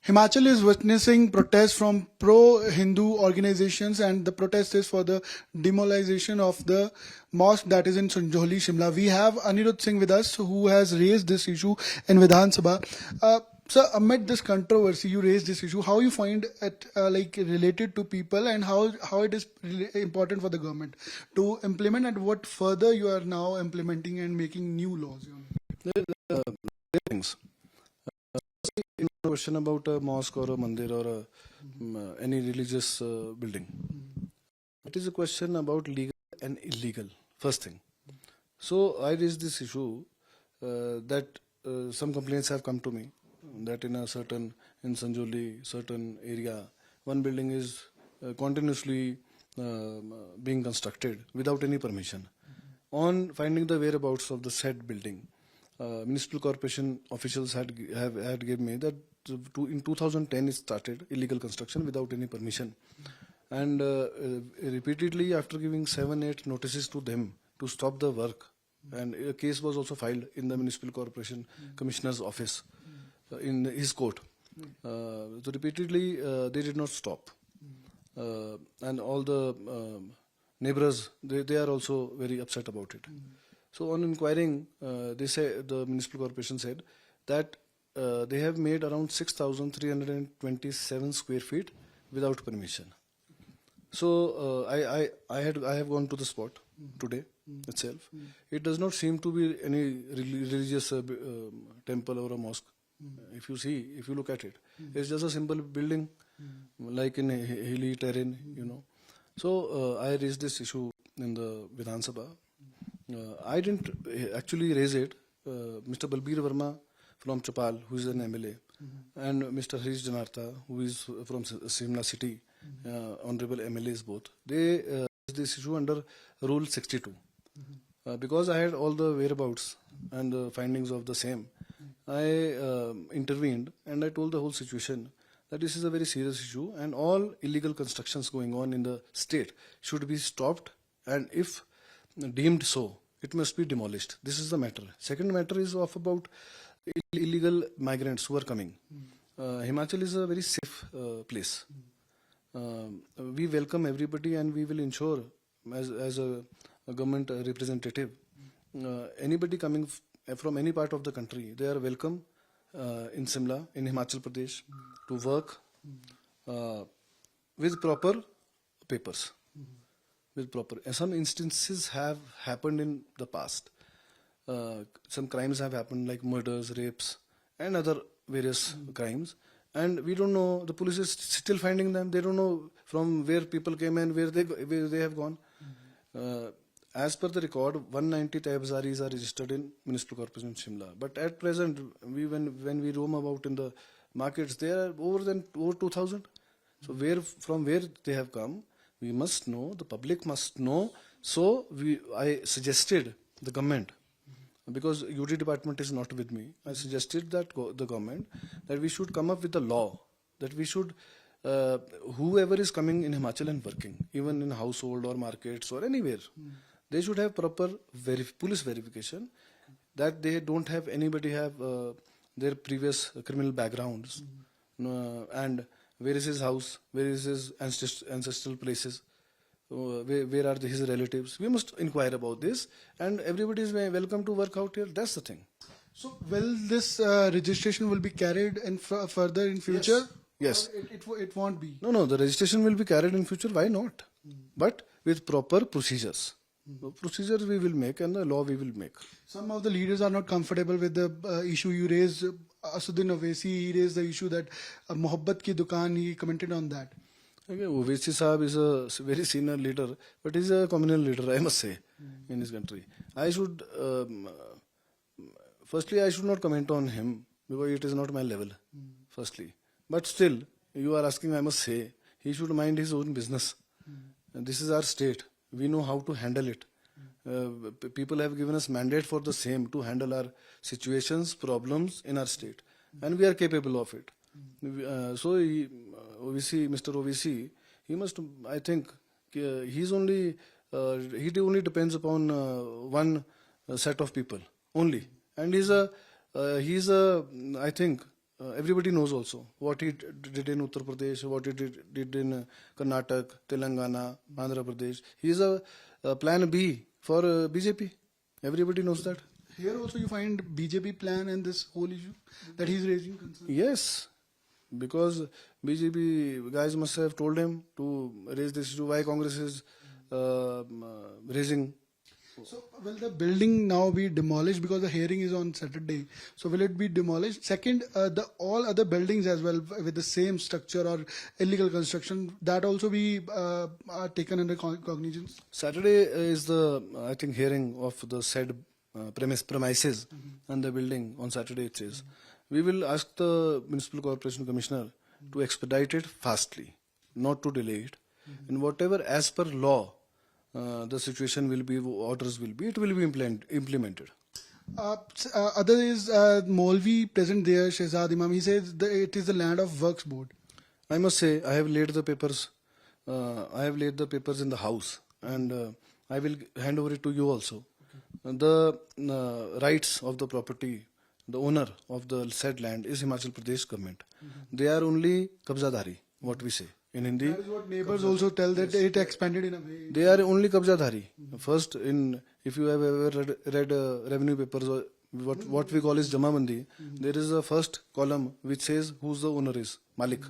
Himachal is witnessing protests from pro-Hindu organizations, and the protest is for the demolition of the mosque that is in Sanjoli, Shimla. We have Anirudh Singh with us, who has raised this issue in Vidhan Sabha. Sir, amid this controversy, you raised this issue. How you find it like related to people, and how it is important for the government to implement, and what further you are now implementing and making new laws? Things. Question about a mosque or a mandir or any religious building. It is a question about legal and illegal, first thing. So I raised this issue that some complaints have come to me that in Sanjoli, certain area, one building is continuously being constructed without any permission. On finding the whereabouts of the said building, municipal corporation officials had given me that in 2010 it started illegal construction without any permission, and repeatedly after giving 7-8 notices to them to stop the work, and a case was also filed in the municipal corporation commissioner's office in his court. So repeatedly they did not stop, and all the neighbors they are also very upset about it. So on inquiring, the municipal corporation said that they have made around 6,327 square feet without permission. So I have gone to the spot today itself. It does not seem to be any religious temple or a mosque. If you look at it, it's just a simple building like in a hilly terrain, So I raised this issue in the Vidhan Sabha. I didn't actually raise it. Mr. Balbir Verma from Chopal, who is an MLA, and Mr. Harish Janartha, who is from Simla City, honorable MLAs both, they raised this issue under Rule 62. Because I had all the whereabouts and the findings of the same, I intervened and I told the whole situation that this is a very serious issue and all illegal constructions going on in the state should be stopped, and if deemed so, it must be demolished. This is the matter. Second matter is about illegal migrants who are coming. Himachal is a very safe place. We welcome everybody and we will ensure as a government representative, anybody coming from any part of the country, they are welcome in Simla, in Himachal Pradesh, to work with proper papers. With proper. Some instances have happened in the past. Some crimes have happened like murders, rapes, and other various crimes. And we don't know, the police is still finding them. They don't know from where people came and where they have gone. As per the record, 190 Taibzaris are registered in Municipal Corporation Shimla. But at present, when we roam about in the markets, there are over 2,000. So from where they have come, we must know, the public must know. So I suggested the government, because UD department is not with me, I suggested that the government that we should come up with a law that we should, whoever is coming in Himachal and working, even in household or markets or anywhere, they should have proper police verification that they don't have anybody have their previous criminal backgrounds, and where is his house, where is his ancestral places, where are his relatives. We must inquire about this, and everybody is welcome to work out here. That's the thing. So will this registration will be carried in further in future? Yes. It won't be. No, the registration will be carried in future. Why not? But with proper procedures. The procedures we will make and the law we will make. Some of the leaders are not comfortable with the issue you raised. Asudin Owaisi, he raised the issue that Mohabbat ki dukaan, he commented on that. Okay, Owaisi Sahab is a very senior leader, but he's a communal leader, I must say, in this country. I should, firstly, I should not comment on him because it is not my level, firstly. But still, you are asking, I must say, he should mind his own business. And this is our state. We know how to handle it. People have given us mandate for the same, to handle our situations, problems in our state. And we are capable of it. So Mr. Owaisi, he must, I think, he only depends upon one set of people only. And he's a, I think, everybody knows also what he did in Uttar Pradesh, what he did in Karnataka, Telangana, Andhra Pradesh. He is a plan B for BJP. Everybody knows that. Here also you find BJP plan and this whole issue that he's raising concern. Yes, because BJP guys must have told him to raise this issue. Why Congress is raising? So will the building now be demolished because the hearing is on Saturday? So will it be demolished? Second, the all other buildings as well with the same structure or illegal construction, that also be are taken under cognizance. Saturday is the I think hearing of the said premises and the building on Saturday it says. We will ask the Municipal Corporation Commissioner to expedite it fastly, not to delay it. And whatever as per law the situation will be, orders will be, it will be implemented. Other is Molvi present there, Shehzad Imam. He says it is the land of Works Board. I must say I have laid the papers. I have laid the papers in the house, and I will hand over it to you also. The rights of the property, the owner of the said land is Himachal Pradesh government. They are only kabzadhari, what we say in Hindi. That is what neighbors also tell that it expanded in a way. They are only kabzadhari. First, if you have ever read revenue papers, or what we call is Jamabandi, there is a first column which says who's the owner is, Malik.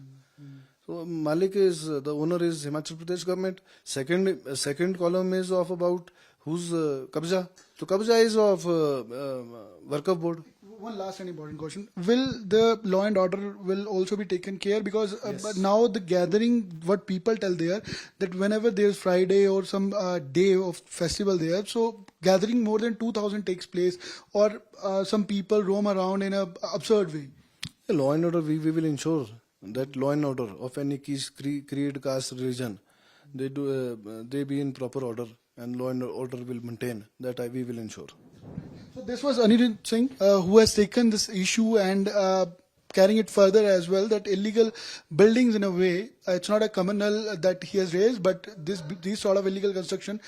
So Malik is the owner is Himachal Pradesh government. Second column is of about who's kabza. So kabza is of Work Board. One last and important question: will the law and order will also be taken care? Because but now the gathering, what people tell there, that whenever there's Friday or some day of festival there, so gathering more than 2,000 takes place, or some people roam around in a absurd way. The law and order, we will ensure that law and order of any creed, caste, religion, they be in proper order, and law and order will maintain that. We will ensure. So this was Anirudh Singh who has taken this issue and carrying it further as well, that illegal buildings in a way, it's not a criminal that he has raised, but these sort of illegal construction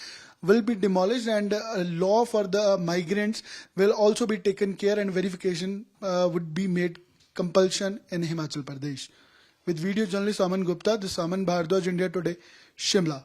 will be demolished, and a law for the migrants will also be taken care, and verification would be made compulsion in Himachal Pradesh. With video journalist Aman Gupta, this is Aman Bhardwaj, India Today, Shimla.